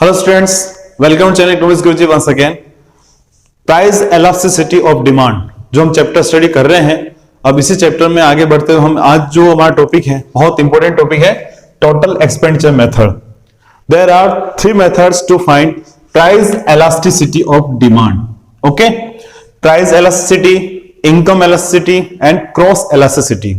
Hello students, welcome to channel economics Guruji once again. Price elasticity of demand जो हम chapter study कर रहे हैं, अब इसी चैप्टर में आगे बढ़ते हुए हम आज जो हमारा टॉपिक है, बहुत इंपॉर्टेंट टॉपिक है, total expenditure method. There are 3 methods to find price elasticity of demand. Okay, price elasticity, income elasticity and cross elasticity.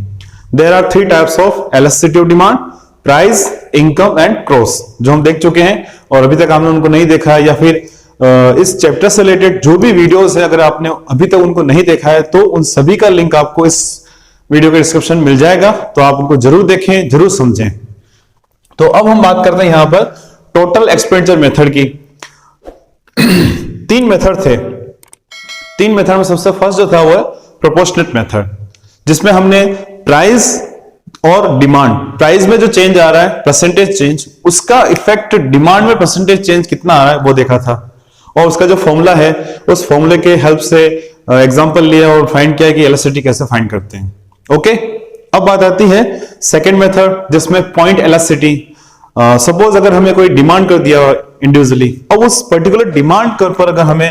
There are 3 types of elasticity of demand, price, income and cross, जो हम देख चुके हैं। और अभी तक आपने उनको नहीं देखा है या फिर इस चैप्टर से रिलेटेड जो भी वीडियोस है, अगर आपने अभी तक उनको नहीं देखा है तो उन सभी का लिंक आपको इस वीडियो के डिस्क्रिप्शन मिल जाएगा, तो आप उनको जरूर देखें, जरूर समझें। तो अब हम बात करते हैं यहां पर टोटल एक्सपेंडिचर मेथड की। 3 मेथड थे। 3 मेथड में सबसे फर्स्ट जो था वो है प्रोपोर्शनेट मेथड, जिसमें हमने प्राइस और डिमांड, प्राइस में जो चेंज आ रहा है परसेंटेज चेंज, उसका इफेक्ट डिमांड में परसेंटेज चेंज कितना आ रहा है वो देखा था। और उसका जो फॉर्मूला है, उस फॉर्मूले के हेल्प से एग्जांपल लिया और फाइंड किया कि इलास्टिसिटी कैसे फाइंड करते हैं। ओके, अब बात आती है सेकंड मेथड, जिसमें पॉइंट इलास्टिसिटी। सपोज अगर हमें कोई डिमांड कर दिया इंडिविजुअली, अब उस पर्टिकुलर डिमांड कर पर अगर हमें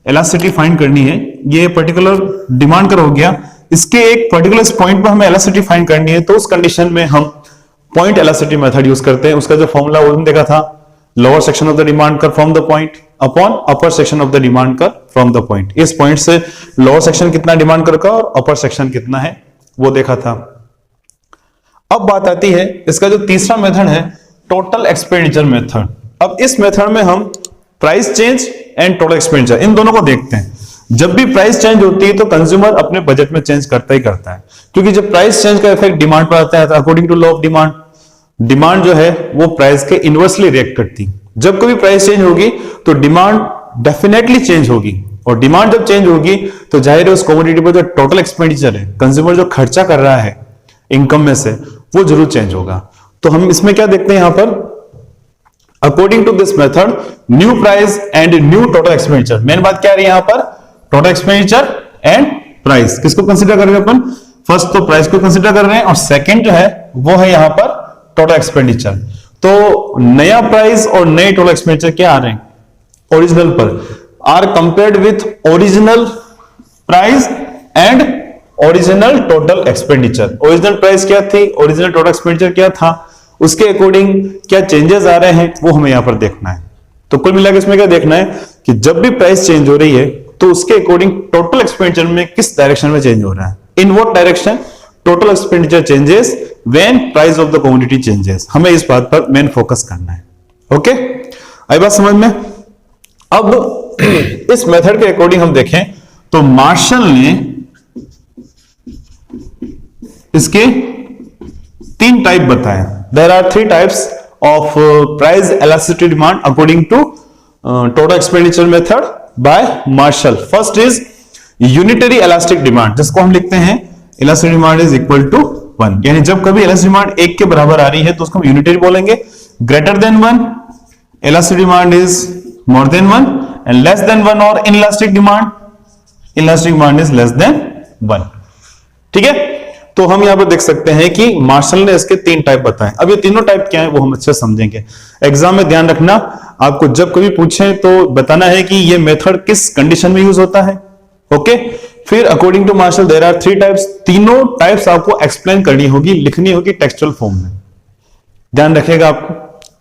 इलास्टिसिटी फाइंड करनी है, ये पर्टिकुलर डिमांड कर हो गया, इसके एक पर्टिकुलर पॉइंट पर हमें इलास्टिसिटी फाइंड करनी है, तो उस कंडीशन में हम पॉइंट इलास्टिसिटी मेथड यूज करते हैं। उसका जो फॉर्मूला वो देखा था, lower section of the demand curve from the point upon upper section of the demand curve from the point. इस पॉइंट से लोअर सेक्शन कितना डिमांड कर्व का और अपर सेक्शन कितना है वो देखा था। अब बात आती है इसका जो तीसरा मेथड है, टोटल एक्सपेंडिचर मेथड। अब इस मेथड में हम price change and total expenditure, इन दोनों को देखते हैं। जब भी प्राइस चेंज होती है तो कंज्यूमर अपने बजट में चेंज करता ही करता है, क्योंकि जब प्राइस चेंज का इफेक्ट डिमांड पर आता है तो according to law of demand, demand जो है वो प्राइस के इनवर्सली रिएक्ट करती। जब कभी प्राइस चेंज होगी तो डिमांड डेफिनेटली चेंज होगी, और डिमांड जब चेंज होगी तो जाहिर है उस कमोडिटी पर जो टोटल एक्सपेंडिचर है, कंज्यूमर जो खर्चा कर रहा है इनकम में से, वो जरूर चेंज होगा। तो हम इसमें क्या देखते हैं यहां पर, according to this method new price and new total expenditure. Main बात क्या है यहां पर, टोटल एक्सपेंडिचर एंड प्राइस। किसको कंसीडर कर रहे हैं अपन, फर्स्ट तो प्राइस को कंसीडर कर रहे हैं, और सेकंड जो है वो है यहां पर टोटल एक्सपेंडिचर। तो नया प्राइस और नए टोटल एक्सपेंडिचर क्या आ रहे हैं, ओरिजिनल पर, are compared with original price and original total expenditure. Original price क्या थी, ओरिजिनल टोटल एक्सपेंडिचर क्या था, उसके अकॉर्डिंग क्या चेंजेस आ रहे हैं वो हमें यहां पर देखना है। तो कुल मिलाकर इसमें क्या देखना है कि जब भी प्राइस चेंज हो रही है तो उसके अकॉर्डिंग टोटल एक्सपेंडिचर में किस डायरेक्शन में चेंज हो रहा है, in what direction total expenditure changes when price of the commodity changes. हमें इस बात पर मेन फोकस करना है। ओके, आई बात समझ में। अब इस मेथड के अकॉर्डिंग हम देखें तो मार्शल ने इसके 3 टाइप बताए। There are 3 types of price elasticity demand according to total expenditure method by Marshall. First is unitary elastic demand, जिसको हम लिखते हैं elastic demand is equal to 1, यानी जब कभी इलास्टिक डिमांड 1 के बराबर आ रही है तो उसको हम यूनिटरी बोलेंगे। Greater than 1 elastic demand is more than 1, and less than 1 और inelastic demand is less than 1। ठीक है, तो हम यहां पर देख सकते हैं कि मार्शल ने इसके 3 टाइप बताए। अब ये तीनों टाइप क्या है वो हम अच्छे समझेंगे। एग्जाम में ध्यान रखना, आपको जब कभी पूछे तो बताना है कि ये मेथड किस कंडीशन में यूज होता है। ओके, फिर according to Marshall there are 3 types. तीनों टाइप्स आपको एक्सप्लेन करनी होगी, लिखनी होगी टेक्सचुअल फॉर्म में। ध्यान रखिएगा, आपको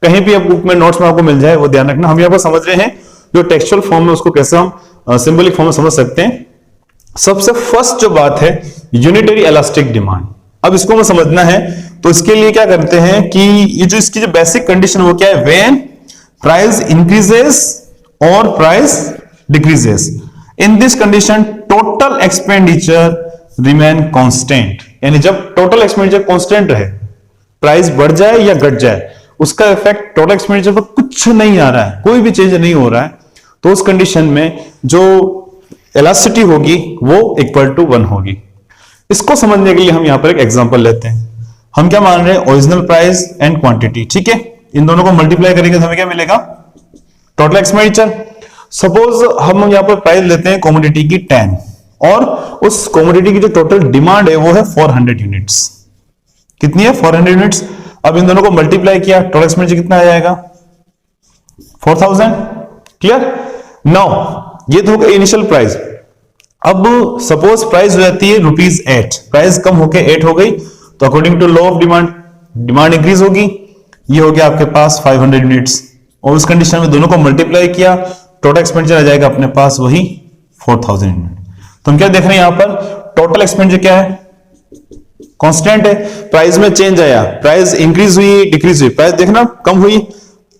कहीं भी बुक में नोट्स में आपको मिल जाए वो ध्यान रखना। हम यहां पर समझ रहे हैं जो टेक्सचुअल फॉर्म में उसको कैसे हम सिंबलिक फॉर्म में समझ सकते हैं। सबसे फर्स्ट जो बात है यूनिटरी इलास्टिक डिमांड। अब इसको हमें समझना है तो इसके लिए क्या करते हैं कि ये जो इसकी जो बेसिक कंडीशन वो क्या है, व्हेन प्राइस इंक्रीजेस और price decreases, in this condition total expenditure remain constant. यानी जब टोटल एक्सपेंडिचर कांस्टेंट रहे, प्राइस बढ़ जाए या घट जाए, उसका इफेक्ट टोटल एक्सपेंडिचर पर कुछ नहीं आ रहा है, कोई भी चेंज नहीं हो रहा है, तो उस कंडीशन में जो इलास्टिसिटी होगी वो इक्वल टू 1 होगी। इसको समझने के लिए हम यहां पर एक एग्जांपल लेते हैं। हम क्या मान रहे हैं, ओरिजिनल प्राइस एंड क्वांटिटी। ठीक है, इन दोनों को मल्टीप्लाई करेंगे तो हमें क्या मिलेगा, टोटल एक्सपेंडिचर। सपोज हम यहां पर प्राइस लेते हैं कमोडिटी की 10, और उस कमोडिटी की जो टोटल डिमांड है वो है 400 यूनिट्स। कितनी है, 400 यूनिट्स। अब इन दोनों को मल्टीप्लाई किया, टोटल एक्सपेंडिचर कितना आ जाएगा, 4000। क्लियर? नाउ ये तो हो गया इनिशियल प्राइस। अब सपोज प्राइस हो जाती है ₹8, प्राइस कम होके 8 हो गई, तो according to law of demand, demand increase होगी। ये हो गया आपके पास 500 यूनिट्स, और उस कंडीशन में दोनों को मल्टीप्लाई किया, टोटल एक्सपेंडिचर आ जाएगा अपने पास वही 4000 यूनिट। तो हम क्या देख रहे हैं यहां पर, टोटल एक्सपेंडिचर क्या है, कांस्टेंट है। प्राइस में चेंज आया, प्राइस इंक्रीज हुई डिक्रीज हुई, प्राइस देखना कम हुई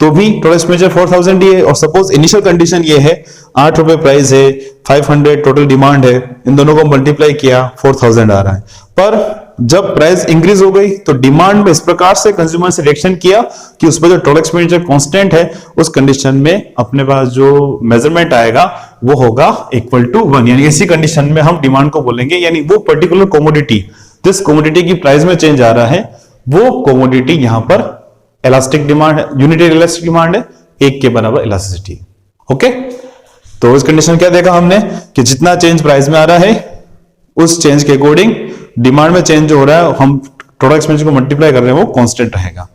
तो भी टोटल एक्सपेंडिचर 4000 ही है। और सपोज इनिशियल कंडीशन ये है 8 रुपए प्राइस है, 500 टोटल डिमांड है, इन दोनों को मल्टीप्लाई किया 4000 आ रहा है। पर जब प्राइस इंक्रीज हो गई तो डिमांड में इस प्रकार से कंज्यूमर से रिएक्शन किया कि उस पर जो टोटल एक्सपेंडिचर कांस्टेंट है, उस कंडीशन में अपने पास जो मेजरमेंट आएगा वो होगा इक्वल टू 1। यानी इसी कंडीशन में हम डिमांड को बोलेंगे, यानी वो पर्टिकुलर कमोडिटी, जिस कमोडिटी की प्राइस में चेंज आ रहा है, वो कमोडिटी यहां पर इलास्टिक डिमांड है, यूनिटरी इलास्टिक डिमांड है, 1 के बराबर इलास्टिसिटी। ओके, तो इस कंडीशन क्या देखा हमने कि जितना चेंज प्राइस में आ रहा है उस चेंज के अकॉर्डिंग डिमांड में चेंज जो हो रहा है, हम टोटल एक्सपेंडिचर को मल्टीप्लाई कर रहे हैं, वो कांस्टेंट रहेगा।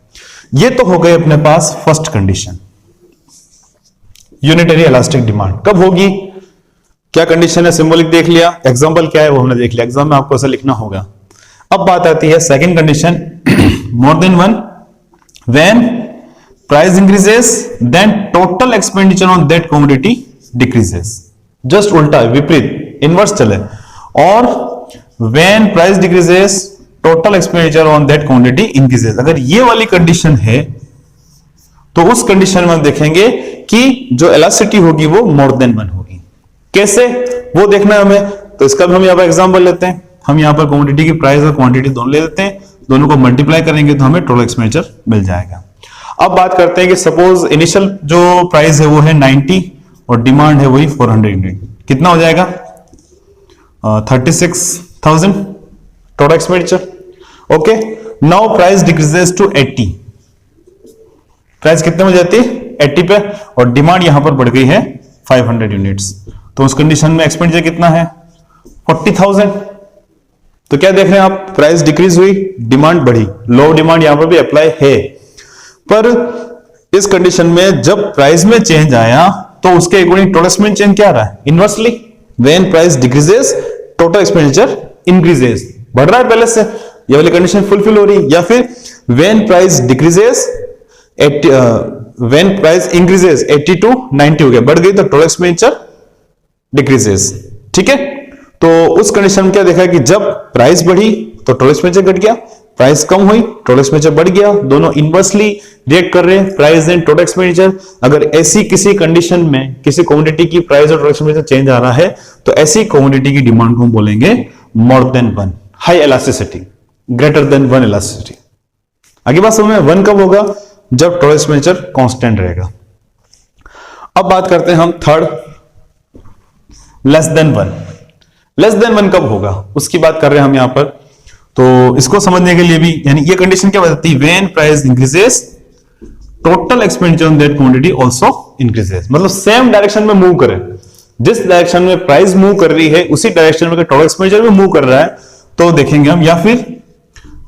ये तो हो गए अपने पास first condition, unitary elastic demand कब होगी, क्या कंडीशन है, सिंबॉलिक देख लिया, एग्जांपल क्या है वो हमने देख लिया, एग्जाम में आपको ऐसा लिखना होगा। अब बात आती है second condition, more than one, when price increases then total expenditure on that commodity decreases. Just उल्टा, विपरीत, इनवर्स चले। और when price decreases total expenditure on that quantity increases। अगर ये वाली कंडीशन है तो उस कंडीशन में हम देखेंगे कि जो इलास्टिसिटी होगी वो मोर देन 1 होगी। कैसे, वो देखना है हमें। तो इसका भी हम यहाँ पर एग्जांपल लेते हैं। हम यहाँ पर क्वांटिटी की प्राइस और क्वांटिटी दोनों ले लेते हैं, दोनों को मल्टीप्लाई करेंगे तो हमें टोटल एक्सपेंडिचर मिल जाएगा। अब बात करते हैं कि सपोज इनिशियल जो प्राइस है वो है 90 और डिमांड है वही 400 यूनिट, कितना हो जाएगा 36,000 total expenditure. Okay, now price decreases to 80, price कितने में जाती है 80 पे, और डिमांड यहां पर बढ़ गई है 500 यूनिट्स। तो उस कंडीशन में एक्सपेंडिचर कितना है 40,000। तो क्या देख रहे हैं आप, प्राइस डिक्रीज हुई, डिमांड बढ़ी, लो डिमांड यहां पर भी अप्लाई है। पर इस कंडीशन में जब प्राइस में चेंज आया तो उसके अकॉर्डिंग टोटल एक्सपेंडिचर चेंज क्या आ रहा है, inversely, when price decreases total expenditure increases, बढ़ रहा है पहले से, ये वाली कंडीशन फुलफिल हो रही। या फिर when price decreases, when price increases 80 to 90 हो गया, बढ़ गई तो टोटल एक्सपेंडिचर डिक्रीजेस। ठीक है, तो उस कंडीशन में क्या देखा कि जब प्राइस बढ़ी तो टोटल एक्सपेंडिचर घट गया, प्राइस कम हुई टोटल एक्सपेंडिचर बढ़ गया, दोनों इनवर्सली रिएक्ट कर रहे हैं, प्राइस एंड टोटल एक्सपेंडिचर। अगर ऐसी किसी कंडीशन में किसी कमोडिटी की प्राइस और टोटल एक्सपेंडिचर चेंज आ रहा है तो ऐसी कमोडिटी की डिमांड को हम बोलेंगे more than 1, high elasticity, greater than 1 elasticity. आगे बात समझ में, 1 कब होगा, जब टोटल एक्सपेंडिचर कांस्टेंट रहेगा। अब बात करते हैं हम third, less than 1। Less than 1 कब होगा उसकी बात कर रहे हैं हम यहां पर। तो इसको समझने के लिए भी, यानी ये कंडीशन क्या बताती है, when price increases total expenditure on that quantity also increases. मतलब सेम डायरेक्शन में मूव करे, जिस डायरेक्शन में प्राइस मूव कर रही है उसी डायरेक्शन में टोटल एक्सपेंडिचर में मूव कर रहा है तो देखेंगे हम। या फिर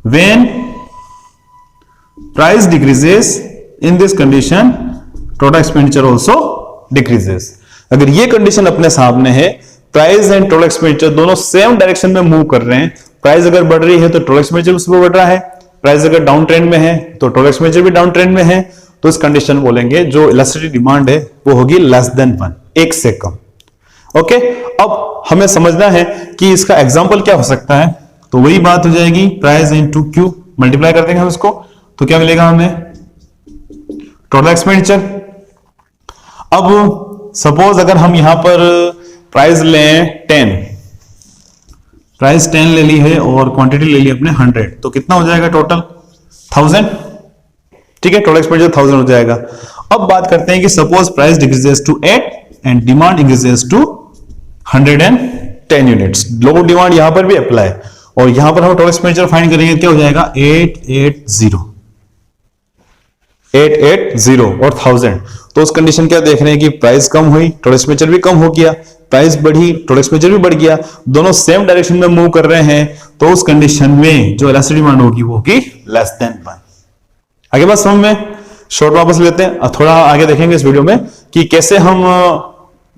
when price decreases in this condition total expenditure also decreases. अगर ये कंडीशन अपने सामने है, प्राइस एंड टोटल एक्सपेंडिचर दोनों सेम डायरेक्शन में मूव कर रहे हैं, प्राइस अगर बढ़ रही है तो टोटल एक्सपेंडिचर उसमें बढ़ रहा है, प्राइस अगर डाउन ट्रेंड में है तो टोटल एक्सपेंडिचर भी डाउन ट्रेंड में है, तो इस कंडीशन बोलेंगे जो इलास्टिसिटी डिमांड है वो होगी लेस देन 1, 1 से कम। ओके, अब हमें समझना है कि इसका एग्जांपल क्या हो सकता है। तो वही बात हो जाएगी, प्राइस इनटू क्यू, मल्टीप्लाई कर देंगे हम इसको, तो क्या मिलेगा हमें टोटल एक्सपेंडिचर। अब सपोज अगर हम यहां पर प्राइस लें 10, प्राइस 10 ले ली है और क्वांटिटी ले ली अपने 100, तो कितना हो जाएगा टोटल 1000। ठीक है, टोटल एक्सपेंडिचर 1000 हो जाएगा। अब बात करते हैं कि suppose price decreases to 8 and demand increases to 110 units. लो डिमांड यहां पर भी अप्लाई, और यहां पर हम टोटल एक्सपेंडिचर फाइंड करेंगे, क्या हो जाएगा 880 और 1000। तो उस कंडीशन क्या देख रहे हैं कि प्राइस कम हुई, टोटल एक्सपेंडिचर भी कम हो गया, प्राइस बढ़ी, टोटल एक्सपेंडिचर भी बढ़ गया, दोनों सेम डायरेक्शन में मूव कर रहे हैं, तो उस कंडीशन में जो इलास्टिक डिमांड होगी वो होगी लेस देन 1। आगे बात समझ में, शॉर्ट वापस लेते हैं और थोड़ा आगे देखेंगे इस वीडियो में कि कैसे हम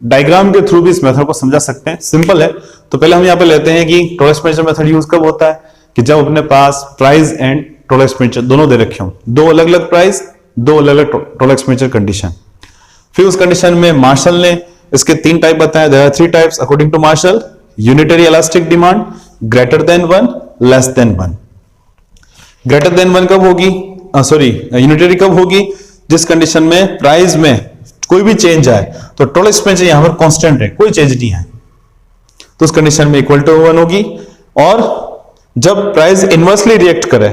डायग्राम के थ्रू भी इस मेथड को समझा सकते हैं। सिंपल है। तो पहले हम यहाँ पे लेते हैं कि टोटल एक्सपेंडिचर मेथड यूज कब होता है कि जब अपने पास प्राइस एंड टोटल एक्सपेंडिचर दोनों दे रखे हों, दो अलग अलग प्राइस, दो अलग अलग टोटल एक्सपेंडिचर कंडीशन। फिर उस कंडीशन में मार्शल ने इसके 3 टाइप बताए। There are 3 types according to Marshall. Unitary elastic demand, greater than 1, less than 1। Greater than 1 कब होगी, यूनिटरी कब होगी, जिस कंडीशन में प्राइस में कोई भी चेंज आए तो टोटल एक्सपेंडिचर यहां पर कांस्टेंट है, कोई चेंज नहीं है, तो उस कंडीशन में इक्वल टू 1 होगी। और जब प्राइस इनवर्सली रिएक्ट करे,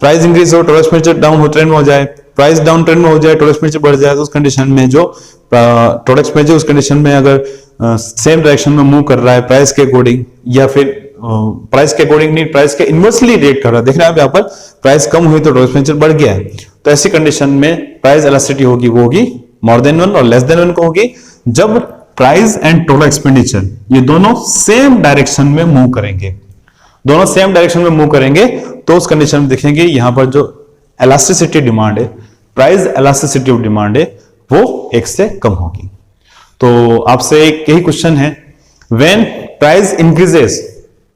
प्राइस इंक्रीज हो टोटल एक्सपेंडिचर डाउन हो ट्रेंड में हो जाए, प्राइस डाउन ट्रेंड में हो जाए टोटल एक्सपेंडिचर बढ़ जाए, तो उस कंडीशन में जो टोटल एक्सपेंडिचर उस कंडीशन में अगर सेम डायरेक्शन में मूव कर रहा है प्राइस के अकॉर्डिंग, या फिर प्राइस के अकॉर्डिंग नहीं, प्राइस के इनवर्सली रिएक्ट कर रहा है, देख रहे हैं आप यहाँ पर प्राइस कम हुई तो टोटल एक्सपेंडिचर बढ़ गया है, तो ऐसी कंडीशन में प्राइस इलास्टिसिटी होगी वो होगी मोर देन 1 और लेस देन 1 को होगी जब प्राइस एंड टोटल एक्सपेंडिचर ये दोनों सेम डायरेक्शन में मूव करेंगे। दोनों सेम डायरेक्शन में मूव करेंगे तो उस कंडीशन में देखेंगे यहां पर जो इलास्टिसिटी डिमांड है, प्राइस इलास्टिसिटी ऑफ डिमांड है, वो 1 से कम होगी। तो आपसे एक यही क्वेश्चन है, when price increases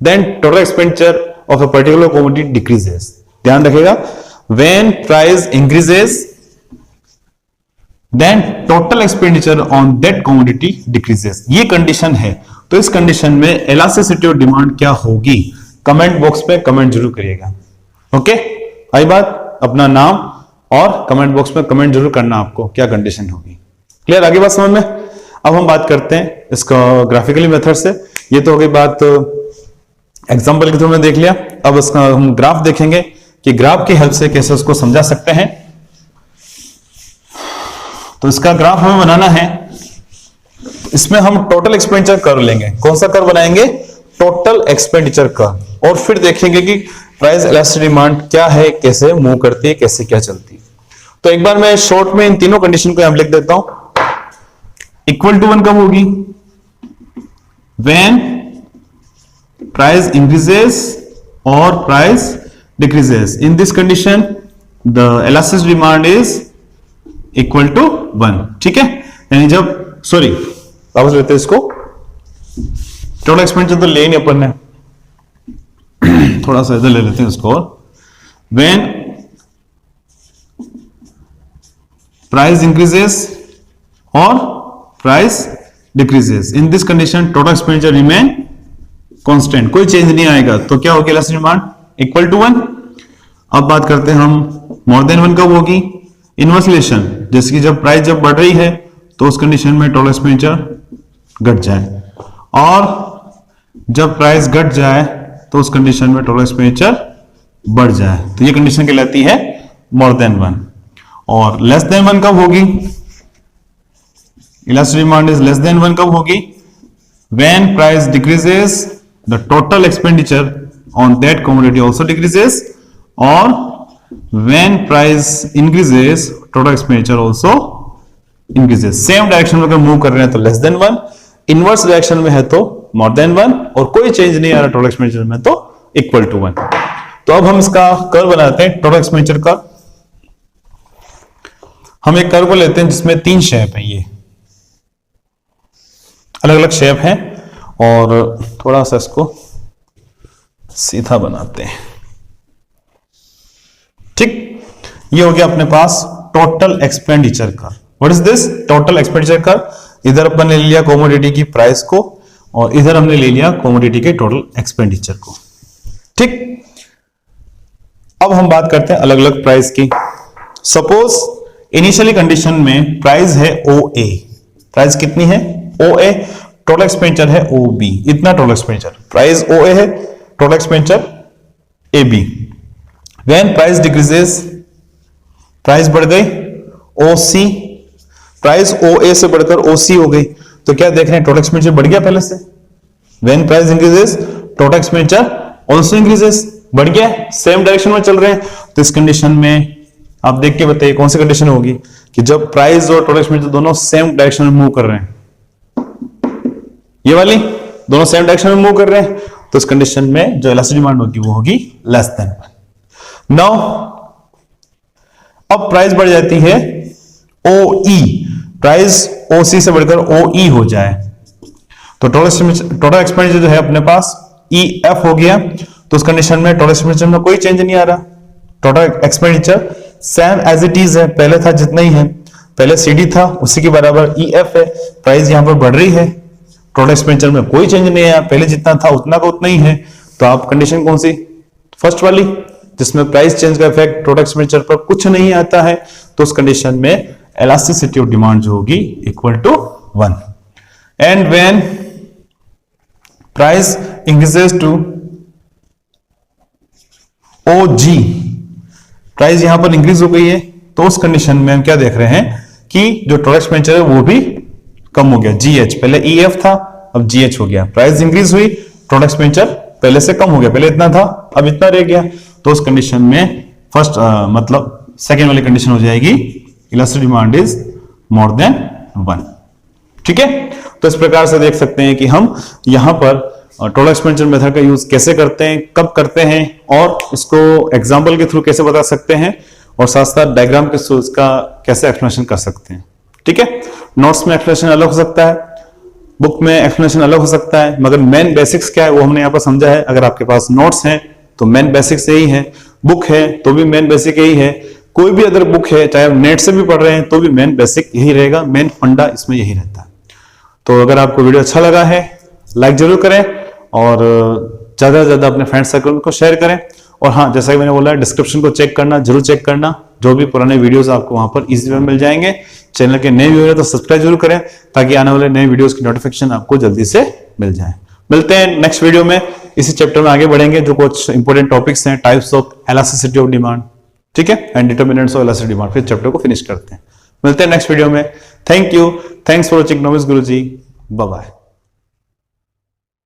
then total expenditure of a particular commodity decreases. ध्यान रखिएगा, when price increases then total expenditure on that commodity decreases, ये कंडीशन है। तो इस कंडीशन में इलास्टिसिटी ऑफ डिमांड क्या होगी, कमेंट बॉक्स में कमेंट जरूर करिएगा। ओके, आई बात, अपना नाम और कमेंट बॉक्स में कमेंट जरूर करना आपको क्या कंडीशन होगी। क्लियर, आगे बात समझ में। अब हम बात करते हैं इसका ग्राफिकली मेथड से। ये तो हो गई बात एग्जांपल के थ्रू में देख लिया। अब इसका हम ग्राफ देखेंगे कि ग्राफ की हेल्प से कैसे उसको समझा सकते हैं। तो इसका ग्राफ हमें बनाना है, इसमें हम टोटल एक्सपेंडिचर कर्व लेंगे। कौन सा कर्व बनाएंगे, टोटल एक्सपेंडिचर कर्व, और फिर देखेंगे कि प्राइस इलास्टिक डिमांड क्या है, कैसे मूव करती है, कैसे क्या चलती है। तो एक बार मैं शॉर्ट में इन तीनों कंडीशन को यहां लिख देता हूं। इक्वल टू 1 कब होगी, व्हेन प्राइस इंक्रीजेस और price decreases. In this condition the elastic demand is equal to 1। ठीक है, यानी जब वापस लेते हैं इसको, टोटल एक्सपेंडिचर तो ले नहीं अपन ने, थोड़ा सा इधर ले लेते हैं इसको। व्हेन प्राइस इंक्रीजेस और price decreases, in this condition total expenditure remain constant, कोई चेंज नहीं आएगा, तो क्या होगी इलास्टिक डिमांड इक्वल टू 1। अब बात करते हैं हम मोर देन 1 कब होगी, इनवर्स रिलेशन, जैसे कि जब प्राइस जब बढ़ रही है तो उस कंडीशन में टोटल एक्सपेंडिचर घट जाए, और जब प्राइस घट जाए तो उस कंडीशन में टोटल एक्सपेंडिचर बढ़ जाए, तो ये कंडीशन कहलाती है मोर देन 1। और लेस देन 1 कब होगी, elastic demand is less than 1 कब होगी, when price decreases the total expenditure on that commodity also decreases, और when price increases total expenditure also increases। Same direction में अगर मूव कर रहे हैं तो लेस देन 1, इनवर्स डायरेक्शन में है तो मोर देन 1, और कोई चेंज नहीं आ रहा टोटल एक्सपेंडिचर में तो इक्वल टू 1। तो अब हम इसका कर्व बनाते हैं, टोटल एक्सपेंडिचर कर्व। हम एक कर्व को लेते हैं जिसमें 3 शेप है, ये अलग अलग शेप है, और थोड़ा सा इसको सीधा बनाते हैं। ठीक, ये हो गया अपने पास total expenditure curve. What is this total expenditure curve, इधर अपन ने ले लिया कमोडिटी की प्राइस को, और इधर हमने ले लिया कमोडिटी के टोटल एक्सपेंडिचर को। ठीक, अब हम बात करते हैं अलग अलग प्राइस की। सपोज इनिशियली कंडीशन में प्राइस है OA, प्राइस कितनी है OA, टोटल एक्सपेंडिचर है OB, इतना टोटल एक्सपेंडिचर, प्राइस OA है, total expenditure AB। When price decreases, price बढ़ गई OC, प्राइस OA से बढ़कर OC हो गई, तो क्या देख रहे हैं टोटल एक्सपेंडिचर बढ़ गया पहले से। When price increases, total expenditure also increases, बढ़ गया, सेम डायरेक्शन में चल रहे हैं। तो इस कंडीशन में आप देख के बताइए कौन सी कंडीशन होगी कि जब प्राइस और टोटल एक्सपेंडिचर दोनों सेम डायरेक्शन में मूव कर रहे हैं, ये वाली दोनों सेम डायरेक्शन में मूव कर रहे हैं, तो इस कंडीशन में जो इलास्टिक डिमांड होगी वो होगी लेस देन 1। नाउ अब प्राइस बढ़ जाती है OE, प्राइस OC से बढ़कर OE हो जाए तो टोटल एक्सपेंडिचर जो है अपने पास EF हो गया। तो उस कंडीशन में टोटल एक्सपेंडिचर में कोई चेंज नहीं आ रहा, total expenditure same as it is है, पहले था जितना ही है, पहले CD था उसी के बराबर EF है, प्राइस यहां पर बढ़ रही है, टोटल एक्सपेंडिचर में कोई चेंज नहीं आया, पहले जितना था उतना का उतना ही है। तो आप कंडीशन कौन सी, फर्स्ट वाली, जिसमें प्राइस चेंज का इफेक्ट टोटल एक्सपेंडिचर पर कुछ नहीं आता है, तो उस कंडीशन में इलास्टिसिटी ऑफ डिमांड जो होगी equal to 1। And when price increases to OG, price यहां पर इंक्रीज हो गई है, तो उस कंडीशन में हम क्या देख रहे हैं कि जो टोटल एक्सपेंडिचर है वो भी कम हो गया, GH, पहले EF था अब GH हो गया, प्राइस इंक्रीज हुई, टोटल एक्सपेंडिचर पहले से कम हो गया, पहले इतना था अब इतना रह गया। तो उस कंडीशन में फर्स्ट मतलब सेकेंड वाली कंडीशन हो जाएगी elastic demand is more than 1। ठीक है, तो इस प्रकार से देख सकते हैं कि हम यहां पर टोटल एक्सपेंडिचर मेथड का यूज कैसे करते हैं, कब करते हैं, और इसको एग्जांपल के थ्रू कैसे बता सकते हैं, और साथ साथ डायग्राम के थ्रू इसका कैसे एक्सप्लेनेशन कर सकते हैं। ठीक है, नोट्स में एक्सप्लेनेशन अलग हो सकता है, बुक में एक्सप्लेनेशन अलग हो सकता है, मगर मेन बेसिक्स क्या है वो हमने यहाँ पर समझा है। अगर आपके पास नोट्स हैं तो मेन बेसिक्स यही है, बुक है तो भी मेन बेसिक यही है, कोई भी अदर बुक है चाहे आप नेट से भी पढ़ रहे हैं तो भी मेन बेसिक यही रहेगा, मेन फंडा इसमें यही रहता है। तो अगर आपको वीडियो अच्छा लगा है लाइक जरूर करें और ज्यादा से ज्यादा अपने फ्रेंड सर्कल को शेयर करें। और हाँ, जैसा कि मैंने बोला डिस्क्रिप्शन को चेक करना, जरूर चेक करना, जो भी पुराने वीडियोस आपको वहां पर इजी में मिल जाएंगे। चैनल के नए व्यूअर हैं तो सब्सक्राइब जरूर करें ताकि आने वाले नए वीडियोस की नोटिफिकेशन आपको जल्दी से मिल जाए। मिलते हैं नेक्स्ट वीडियो में, इसी चैप्टर में आगे बढ़ेंगे जो कुछ इंपॉर्टेंट टॉपिक्स हैं, types of elasticity of demand, ठीक है, and determinants of elastic demand, फिर चैप्टर को फिनिश करते हैं। मिलते हैं नेक्स्ट वीडियो में। Thank you, thanks for watching novice Guruji, bye bye.